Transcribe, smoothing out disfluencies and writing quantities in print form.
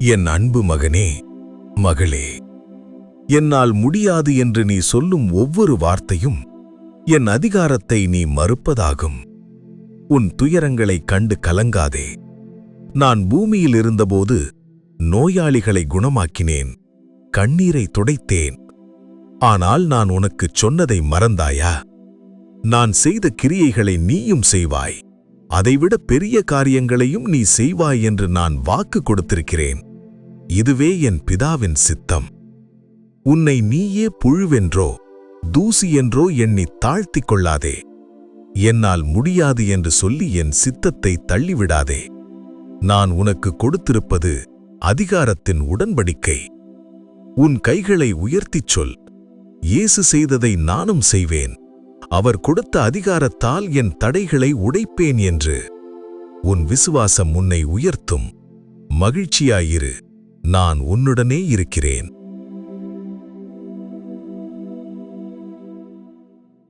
என் அன்பு மகனே, மகளே, என்னால் முடியாது என்று நீ சொல்லும் ஒவ்வொரு வார்த்தையும் என் அதிகாரத்தை நீ மறுப்பதாகும். உன் துயரங்களைக் கண்டு கலங்காதே. நான் பூமியில் இருந்தபோது நோயாளிகளை குணமாக்கினேன், கண்ணீரை துடைத்தேன். ஆனால் நான் உனக்குச் சொன்னதை மறந்தாயா? நான் செய்த கிரியைகளை நீயும் செய்வாய், அதைவிட பெரிய காரியங்களையும் நீ செய்வாய் என்று நான் வாக்கு கொடுத்திருக்கிறேன். இதுவே என் பிதாவின் சித்தம். உன்னை நீயே புழுவென்றோ தூசி என்றோ எண்ணித் தாழ்த்திக் கொள்ளாதே. என்னால் முடியாது என்று சொல்லி என் சித்தத்தை தள்ளிவிடாதே. நான் உனக்கு கொடுத்திருப்பது அதிகாரத்தின் உடன்படிக்கை. உன் கைகளை உயர்த்திச் சொல், இயேசு செய்ததை நானும் செய்வேன், அவர் கொடுத்த அதிகாரத்தால் என் தடைகளை உடைப்பேன் என்று. உன் விசுவாசம் உன்னை உயர்த்தும். மகிழ்ச்சியாயிரு, நான் உன்னுடனே இருக்கிறேன்.